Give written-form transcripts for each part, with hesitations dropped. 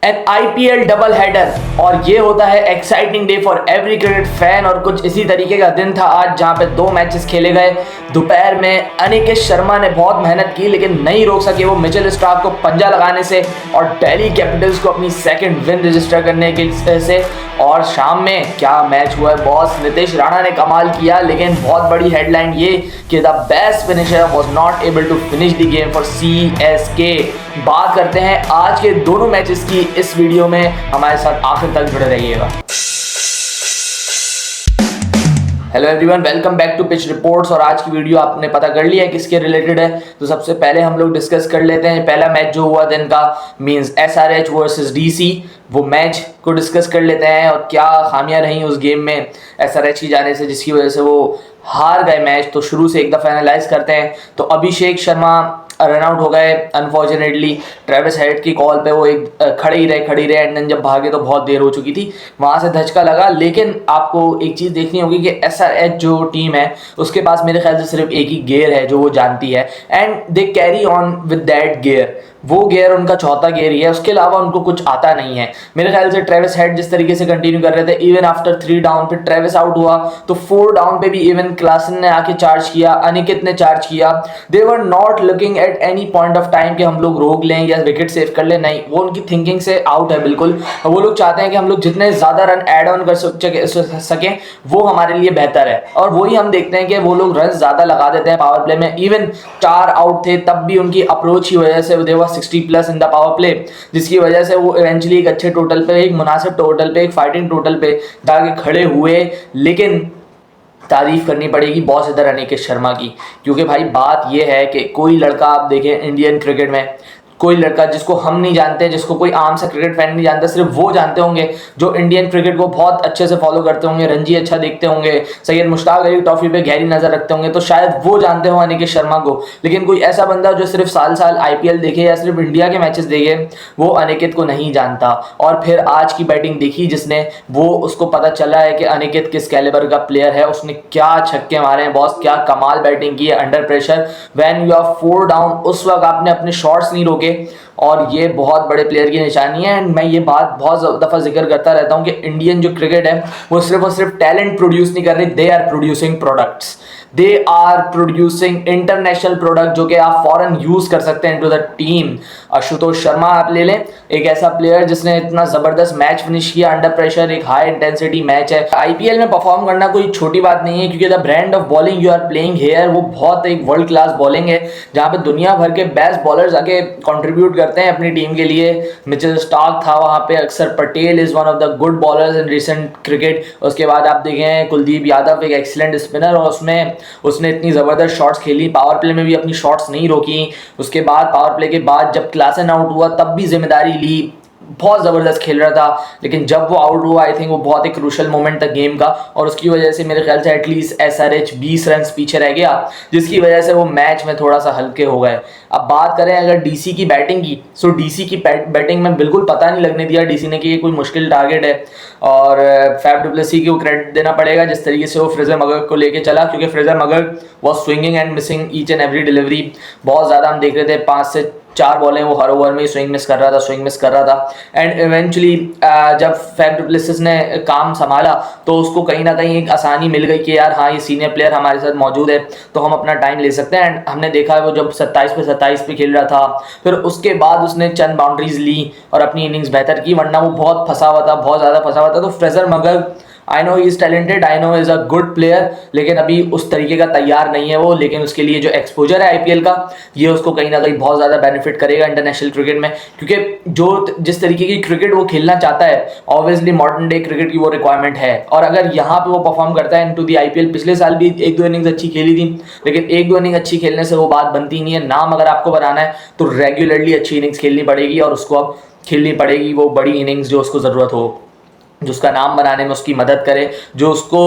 N IPL double header और ये होता है exciting day for every cricket fan. और कुछ इसी तरीके का दिन था आज, जहां पे दो मैचेस खेले गए। दोपहर में अनिकेत शर्मा ने बहुत मेहनत की लेकिन नहीं रोक सके वो मिचेल स्टार्क को पंजा लगाने से और दिल्ली कैपिटल्स को अपनी सेकंड विन रजिस्टर करने के से। और शाम में क्या मैच हुआ है बॉस, नीतीश राणा ने कमाल किया, लेकिन बहुत बड़ी हेडलाइन ये कि the best finisher was not able to finish the game for CSK. बात करते हैं आज के दोनों मैचेस की इस वीडियो में, हमारे साथ आखिर तक जुड़े रहिएगा। Hello everyone, welcome back to pitch reports. और आज की वीडियो आपने पता कर लिया है किसके रिलेटेड है, तो सबसे पहले हम लोग डिस्कस कर लेते हैं पहला मैच जो हुआ दिन का, मींस एसआरएच वर्सेस डीसी। वो मैच को डिस्कस कर लेते हैं और क्या खामियां रही उस गेम में एसआरएच की जाने से जिसकी वजह से वो हार गए मैच। तो शुरू से एक दफ़ा एनालाइज करते हैं। तो अभिषेक शर्मा रन आउट हो गए अनफॉर्चुनेटली, ट्रेविस हेड की कॉल पे वो एक खड़े ही रहे एंड देन जब भागे तो बहुत देर हो चुकी थी, वहाँ से धचका लगा। लेकिन आपको एक चीज़ देखनी होगी कि एसआरएच जो टीम है उसके पास मेरे ख्याल से सिर्फ एक ही गियर है जो वो जानती है, and they carry on with that gear. वो गियर उनका चौथा गियर ही है, उसके अलावा उनको कुछ आता नहीं है। मेरे ख्याल से ट्रेविस हेड जिस तरीके से कंटिन्यू कर रहे थे इवन आफ्टर 3 डाउन, फिर ट्रेविस आउट हुआ तो 4 डाउन पे भी इवन क्लासन ने आके चार्ज किया, अनिकेत ने चार्ज किया। They were not looking at any point of time कि हम लोग रोक लें या विकेट सेव कर लें, नहीं, वो उनकी थिंकिंग से आउट है बिल्कुल। वो लोग चाहते हैं कि हम लोग जितने ज्यादा रन एड ऑन कर सकें वो हमारे लिए बेहतर है, और वही हम देखते हैं कि वो लोग रन ज्यादा लगा देते हैं पावर प्ले में। इवन 4 आउट थे तब भी उनकी अप्रोच की वजह से दे वर 60+ इन द पावर प्ले, जिसकी वजह से वो इवेंचुअली एक अच्छे टोटल पे, एक मुनासिब टोटल पे, एक फाइटिंग टोटल पे जाके खड़े हुए। लेकिन तारीफ करनी पड़ेगी बॉस इधर अनिकेत शर्मा की, क्योंकि भाई बात ये है कि कोई लड़का आप देखें इंडियन क्रिकेट में, कोई लड़का जिसको हम नहीं जानते, जिसको कोई आम सा क्रिकेट फैन नहीं जानता, सिर्फ वो जानते होंगे जो इंडियन क्रिकेट को बहुत अच्छे से फॉलो करते होंगे, रणजी अच्छा देखते होंगे, सैयद मुश्ताक अली ट्रॉफी पे गहरी नजर रखते होंगे, तो शायद वो जानते हो अनिकेत शर्मा को। लेकिन कोई ऐसा बंदा जो सिर्फ साल साल आईपीएल देखे या सिर्फ इंडिया के मैचेस देखे, वो अनिकेत को नहीं जानता। और फिर आज की बैटिंग देखी जिसने, वो उसको पता चला है कि अनिकेत किस कैलिबर का प्लेयर है। उसने क्या छक्के मारे हैं बॉस, क्या कमाल बैटिंग की है under pressure when you are 4 down. उस वक्त आपने अपने शॉट्स नहीं रोके, और ये बहुत बड़े प्लेयर की निशानी है। एंड मैं ये बात बहुत दफ़ा जिक्र करता रहता हूँ कि इंडियन जो क्रिकेट है वो सिर्फ और सिर्फ टैलेंट प्रोड्यूस नहीं कर रही, they are producing products, they are producing international product जो कि आप फॉरन यूज कर सकते हैं into the team. Ashutosh Sharma आप ले लें, एक ऐसा प्लेयर जिसने इतना जबरदस्त मैच फिनिश किया अंडर प्रेशर, एक हाई इंटेंसिटी मैच है। आईपीएल में परफॉर्म करना कोई छोटी बात नहीं है, क्योंकि the brand of bowling you are playing here वो बहुत एक वर्ल्ड क्लास बॉलिंग है, जहाँ पे दुनिया भर के बेस्ट बॉलर्स आके कंट्रीब्यूट करते हैं अपनी टीम के लिए। मिचेल स्टार्क था वहाँ पे, अक्षर Patel is one of the good bowlers in recent cricket. उसके बाद आप देखें कुलदीप यादव एक एक्सीलेंट स्पिनर, और उसने इतनी ज़बरदस्त शॉट्स खेली, पावर प्ले में भी अपनी शॉट्स नहीं रोकी। उसके बाद पावर प्ले के बाद जब क्लासन आउट हुआ तब भी जिम्मेदारी ली, बहुत ज़बरदस्त खेल रहा था। लेकिन जब वो आउट हुआ आई थिंक वो बहुत एक क्रूशल मोमेंट था गेम का, और उसकी वजह से मेरे ख्याल से एटलीस्ट एसआरएच 20 रन पीछे रह गया, जिसकी वजह से वो मैच में थोड़ा सा हल्के हो गए। अब बात करें अगर डीसी की बैटिंग की, सो डीसी की बैटिंग में बिल्कुल पता नहीं लगने दिया डीसी ने कि ये कोई मुश्किल टारगेट है। और फैफ डु प्लेसी को क्रेडिट देना पड़ेगा जिस तरीके से वो फ्रेजर मगर को लेके चला, क्योंकि फ्रेजर मगर was swinging and missing each and every delivery. बहुत ज़्यादा हम देख रहे थे 5 से 4 बॉलें वो हर ओवर में स्विंग मिस कर रहा था। एंड इवेंचुअली जब फैफ डु प्लेसिस ने काम संभाला तो उसको कहीं ना कहीं एक आसानी मिल गई कि यार हाँ ये सीनियर प्लेयर हमारे साथ मौजूद है तो हम अपना टाइम ले सकते हैं। एंड हमने देखा वो जब 27 पे खेल रहा था, फिर उसके बाद उसने चंद बाउंड्रीज ली और अपनी इनिंग्स बेहतर की, वरना वो बहुत फंसा हुआ था, बहुत ज़्यादा फंसा हुआ था। तो फ्रेजर मगर I know he is talented, I know is a good player, लेकिन अभी उस तरीके का तैयार नहीं है वो। लेकिन उसके लिए जो एक्सपोजर है आईपीएल का, ये उसको कहीं ना कहीं बहुत ज़्यादा बेनिफिट करेगा इंटरनेशनल क्रिकेट में, क्योंकि जो जिस तरीके की क्रिकेट वो खेलना चाहता है ऑब्वियसली मॉडर्न डे क्रिकेट की वो रिक्वायरमेंट है। और अगर यहाँ पे वो परफॉर्म करता है इनटू दी आईपीएल, पिछले साल भी 1-2 इनिंग्स अच्छी खेली थी, लेकिन 1-2 इनिंग अच्छी खेलने से वो बात बनती नहीं है। नाम अगर आपको बनाना है तो रेगुलरली अच्छी इनिंग्स खेलनी पड़ेगी, और उसको अब खेलनी पड़ेगी वो बड़ी इनिंग्स जो उसको ज़रूरत हो। जो उसका नाम बनाने में उसकी मदद करे, जो उसको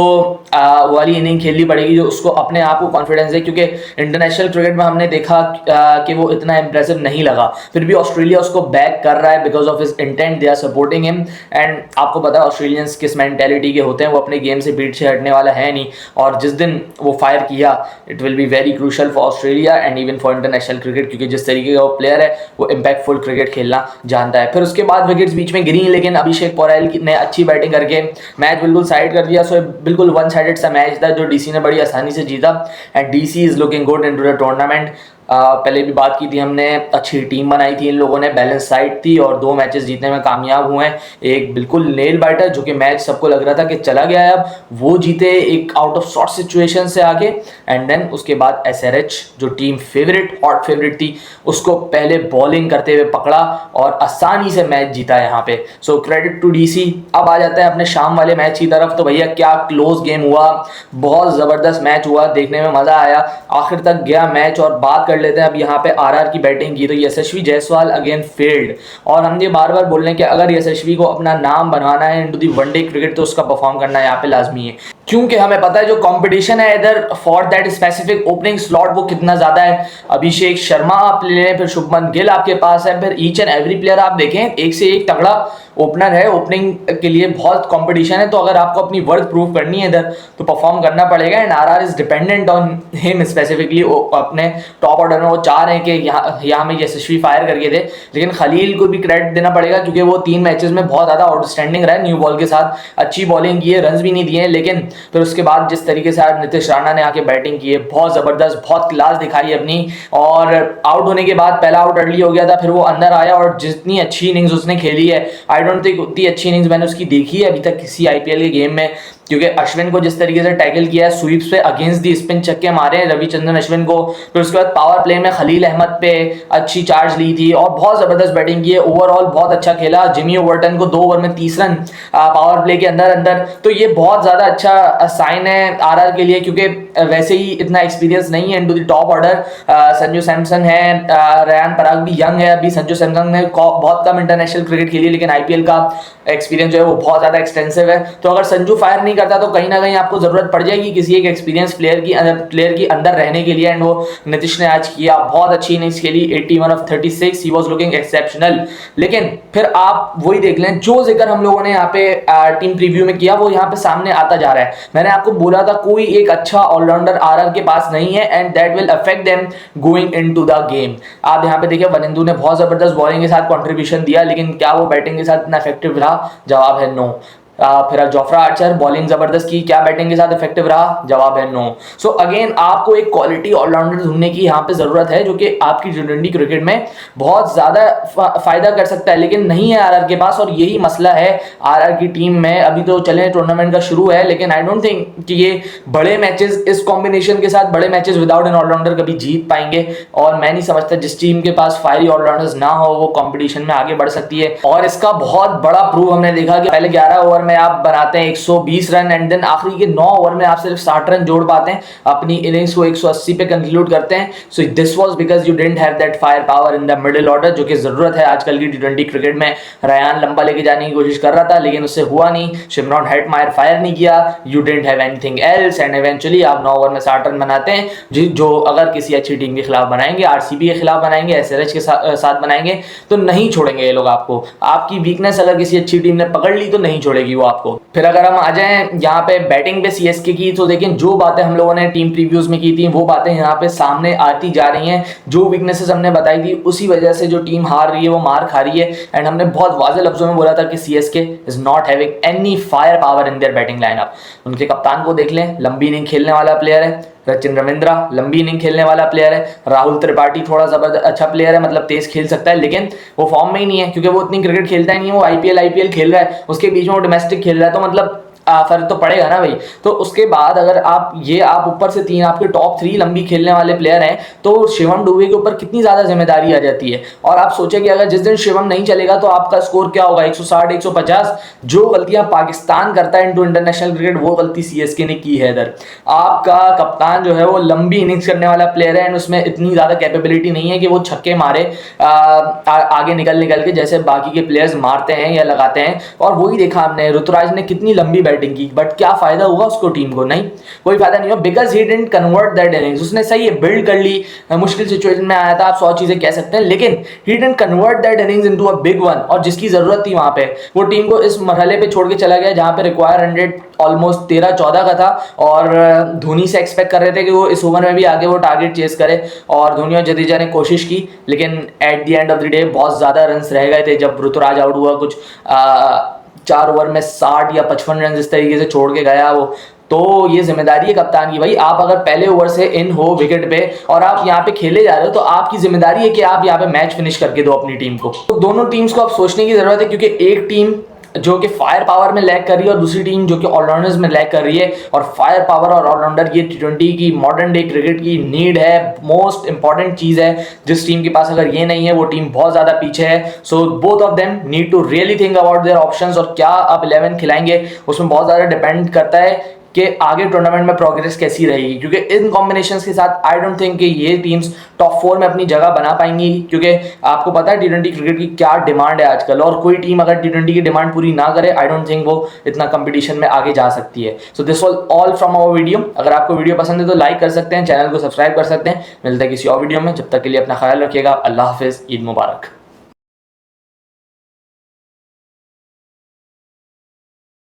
वाली इनिंग खेलनी पड़ेगी, जो उसको अपने आप को कॉन्फिडेंस है, क्योंकि इंटरनेशनल क्रिकेट में हमने देखा कि वो इतना इंप्रेसिव नहीं लगा, फिर भी ऑस्ट्रेलिया उसको बैक कर रहा है because of his intent, they are supporting him. And आपको पता है ऑस्ट्रेलियंस किस मेंटेलिटी के होते हैं, वो अपने गेम से पीठ से हटने वाला है नहीं, और जिस दिन वो फायर किया it will be very crucial for Australia and even for international cricket, क्योंकि जिस तरीके का वो प्लेयर है वो इम्पैक्टफुल क्रिकेट खेलना जानता है। फिर उसके बाद विकेट्स बीच में गिरी, लेकिन अभिषेक पोराइल ने अच्छी बैटिंग करके मैच बिल्कुल साइड कर दिया। सो बिल्कुल वन साइडेड सा मैच था जो डीसी ने बड़ी आसानी से जीता, and DC is looking good into the tournament. पहले भी बात की थी हमने, अच्छी टीम बनाई थी इन लोगों ने, बैलेंस साइड थी और 2 मैचेस जीतने में कामयाब हुए हैं। एक बिल्कुल नेल बाइटर जो कि मैच सबको लग रहा था कि चला गया है, अब वो जीते एक आउट ऑफ शॉर्ट सिचुएशन से आगे। एंड देन उसके बाद एसआरएच जो टीम फेवरेट, हॉट फेवरेट थी, उसको पहले बॉलिंग करते हुए पकड़ा और आसानी से मैच जीता यहाँ पे। So credit to DC. अब आ जाता है अपने शाम वाले मैच की तरफ। तो भैया क्या क्लोज गेम हुआ, बहुत ज़बरदस्त मैच हुआ, देखने में मज़ा आया, आखिर तक गया मैच। और बात कर लेते हैं अब यहाँ पे आरआर की बैटिंग की। तो यशस्वी जायसवाल अगेन फेल्ड, और हम ये बार बार बोल रहे हैं कि अगर यशस्वी को अपना नाम बनवाना है इनटू दी वनडे क्रिकेट तो उसका परफॉर्म करना यहाँ पे लाजमी है, क्योंकि हमें पता है जो कंपटीशन है इधर for that specific opening slot वो कितना ज्यादा है। अभिषेक शर्मा आप ले लें, फिर शुभमन गिल आपके पास है, फिर ईच एंड एवरी प्लेयर आप देखें एक से एक तगड़ा ओपनर है, ओपनिंग के लिए बहुत कंपटीशन है। तो अगर आपको अपनी वर्थ प्रूव करनी है इधर तो परफॉर्म करना पड़ेगा, and RR is dependent on him specifically. अपने टॉप ऑर्डर में वो चाह रहे हैं कि यहाँ में यशस्वी फायर करके दे, लेकिन खलील को भी क्रेडिट देना पड़ेगा क्योंकि वो 3 मैचेस में बहुत ज़्यादा आउटस्टैंडिंग रहा है, न्यू बॉल के साथ अच्छी बॉलिंग की है, रन भी नहीं दिए, लेकिन फिर उसके बाद जिस तरीके से आज नीतीश राणा ने आके बैटिंग की है, बहुत ज़बरदस्त, बहुत क्लास दिखाई अपनी। और आउट होने के बाद पहला आउट अर्ली हो गया था, फिर वो अंदर आया और जितनी अच्छी इनिंग्स उसने खेली है, आई डोंट थिंक उतनी अच्छी इनिंग्स मैंने उसकी देखी है अभी तक किसी आईपीएल के गेम में, क्योंकि अश्विन को जिस तरीके से टैकल किया है, स्वीप्स पे अगेंस्ट दी स्पिन छक्के मारे हैं रविचंद्रन अश्विन को, फिर उसके बाद पावर प्ले में खलील अहमद पे अच्छी चार्ज ली थी और बहुत जबरदस्त बैटिंग की है, ओवरऑल बहुत अच्छा खेला। जिमी ओवर्टन को 2 ओवर में 30 रन पावर प्ले के अंदर अंदर, तो ये बहुत ज्यादा अच्छा साइन है आरआर के लिए, क्योंकि वैसे ही इतना एक्सपीरियंस नहीं है into the top order. Sanju Samson है, रेयान पराग भी यंग है अभी, संजू सैमसन ने बहुत कम इंटरनेशनल क्रिकेट खेली है, लेकिन आईपीएल का एक्सपीरियंस जो है वो बहुत ज्यादा एक्सटेंसिव है। तो अगर संजू फायर नहीं करता तो कहीं ना कहीं आपको जरूरत पड़ जाएगी किसी एक एक्सपीरियंस प्लेयर की अंदर रहने के लिए, एंड वो नीतीश ने आज किया, बहुत अच्छी इनिंग्स खेली, 81 of 36, he was looking exceptional. लेकिन फिर आप वही देख लें जो जिक्र हम लोगों ने यहाँ पे टीम प्रीव्यू में किया वो यहाँ पे सामने आता जा रहा है। मैंने आपको बोला था कोई एक अच्छा ऑलराउंडर आरआर के पास नहीं है, and that will affect them going into the game. आप यहाँ पे देखिए वनिंदु ने बहुत जबरदस्त बॉलिंग के साथ कंट्रीब्यूशन दिया, लेकिन क्या वो बैटिंग के साथ इतना इफेक्टिव रहा? जवाब है नो। फिर जोफ्रा आर्चर बॉलिंग जबरदस्त की, क्या बैटिंग के साथ इफेक्टिव रहा? जवाब है नो। सो अगेन आपको एक क्वालिटी ऑलराउंडर ढूंढने की यहाँ पे जरूरत है जो कि आपकी टी20 क्रिकेट में बहुत ज्यादा फायदा कर सकता है, लेकिन नहीं है आरआर के पास, और यही मसला है आरआर की टीम में। अभी तो चले टूर्नामेंट का शुरू है, लेकिन आई डोंट थिंक कि ये बड़े मैचेस इस कॉम्बिनेशन के साथ बड़े मैचेस विदाउट एन ऑलराउंडर कभी जीत पाएंगे, और मैं नहीं समझता जिस टीम के पास फायरी ऑलराउंडर्स ना हो वो कॉम्पिटिशन में आगे बढ़ सकती है। और इसका बहुत बड़ा प्रूफ हमने देखा कि पहले 11 ओवर में आप बनाते हैं 120 रन, एंड देन आखिरी के 9 ओवर में आप सिर्फ 60 रन जोड़ पाते हैं, अपनी इनिंग्स को 180 पे कंक्लूड करते हैं। सो this was because you didn't have that fire power in the middle order, जो कि जरूरत है आजकल की टी20 क्रिकेट में। रयान लंबा लेके जाने की कोशिश कर रहा था, लेकिन उससे हुआ नहीं। शिमरॉन हेटमायर फायर नहीं किया, you didn't have anything else, and eventually आप 9 ओवर में 60 रन बनाते हैं, जो अगर किसी अच्छी टीम के खिलाफ बनाएंगे, आरसीबी के खिलाफ बनाएंगे, एसआरएच के साथ बनाएंगे, तो नहीं छोड़ेंगे ये लोग आपको। आपकी वीकनेस अगर किसी अच्छी टीम ने पकड़ ली तो नहीं छोड़ेगी वो आपको। फिर अगर हम आ जाएं यहाँ पे बैटिंग पे सीएसके की, तो देखिए जो बातें हम लोगों ने टीम प्रीव्यूज में की थी वो बातें यहाँ पे सामने आती जा रही हैं। जो वीकनेसेस हमने बताई थी उसी वजह से जो टीम हार रही है वो मार खा रही है, एंड हमने बहुत वाज़ेह लफ्जों में बोला था कि CSK is not having any fire power in their batting lineup. उनके कप्तान को देख लें, लंबी इनिंग खेलने वाला प्लेयर है। सचिन रविंद्रा लंबी इनिंग खेलने वाला प्लेयर है। राहुल त्रिपाठी थोड़ा जबरदस्त अच्छा प्लेयर है, मतलब तेज खेल सकता है, लेकिन वो फॉर्म में ही नहीं है क्योंकि वो इतनी क्रिकेट खेलता ही नहीं है। वो आईपीएल खेल रहा है, उसके बीच में वो डोमेस्टिक खेल रहा है, तो मतलब फर्क तो पड़ेगा ना भाई। तो उसके बाद अगर आप ऊपर से 3 आपके टॉप 3 लंबी खेलने वाले प्लेयर हैं तो शिवम दुबे के ऊपर कितनी ज़्यादा जिम्मेदारी आ जाती है। और आप सोचें कि अगर जिस दिन शिवम नहीं चलेगा तो आपका स्कोर क्या होगा, 160 150। जो गलतियां पाकिस्तान करता है इनटू इंटरनेशनल क्रिकेट वो गलती सीएसके ने की है इधर। आपका कप्तान जो है वो लंबी इनिंग्स करने वाला प्लेयर है एंड उसमें इतनी ज़्यादा कैपेबिलिटी नहीं है कि वो छक्के मारे आगे निकल के जैसे बाकी के प्लेयर्स मारते हैं या लगाते हैं। और वही देखा हमने, ऋतुराज ने कितनी लंबी बैटिंग की बट क्या फायदा हुआ उसको, टीम को नहीं, कोई फायदा नहीं हुआ because he didn't convert that innings. उसने सही है बिल्ड कर ली, मुश्किल सिचुएशन में आया था, आप 100 चीजें कह सकते हैं, लेकिन he didn't convert that innings into a big one. और जिसकी जरूरत थी वहां पे वो टीम को इस मरहले पे छोड़ के चला गया जहां पे रिक्वायर 100 ऑलमोस्ट 13-14 का था। और धोनी से एक्सपेक्ट कर रहे थे कि वो इस ओवर में भी आगे वो टारगेट चेस करे और धोनी और जडेजा ने कोशिश की, लेकिन at the end of the day बहुत ज्यादा रन्स रह गए थे जब ऋतुराज आउट हुआ। कुछ 4 ओवर में 60 या 55 रन इस तरीके से छोड़ के गया वो। तो ये जिम्मेदारी है कप्तान की भाई। आप अगर पहले ओवर से इन हो विकेट पे और आप यहाँ पे खेले जा रहे हो तो आपकी जिम्मेदारी है कि आप यहाँ पे मैच फिनिश करके दो अपनी टीम को। तो दोनों टीम्स को आप सोचने की जरूरत है, क्योंकि एक टीम जो कि फायर पावर में लैग कर रही है और दूसरी टीम जो कि ऑलराउंडर्स में लैग कर रही है। और फायर पावर और ऑलराउंडर ये T20 की मॉडर्न डे क्रिकेट की नीड है, मोस्ट इंपॉर्टेंट चीज है। जिस टीम के पास अगर ये नहीं है वो टीम बहुत ज्यादा पीछे है। So both of them need to really think about their options. और क्या आप 11 खिलाएंगे उसमें बहुत ज्यादा डिपेंड करता है कि आगे टूर्नामेंट में प्रोग्रेस कैसी रहेगी, क्योंकि इन कॉम्बिनेशंस के साथ आई डोंट थिंक कि ये टीम्स टॉप 4 में अपनी जगह बना पाएंगी। क्योंकि आपको पता है T20 क्रिकेट की क्या डिमांड है आजकल, और कोई टीम अगर T20 की डिमांड पूरी ना करे आई डोंट थिंक वो इतना कंपटीशन में आगे जा सकती है। So this was all from our video. अगर आपको वीडियो पसंद है तो लाइक कर सकते हैं, चैनल को सब्सक्राइब कर सकते हैं। मिलते हैं किसी और वीडियो में, जब तक के लिए अपना ख्याल रखिएगा। अल्लाह हाफिज़, ईद मुबारक।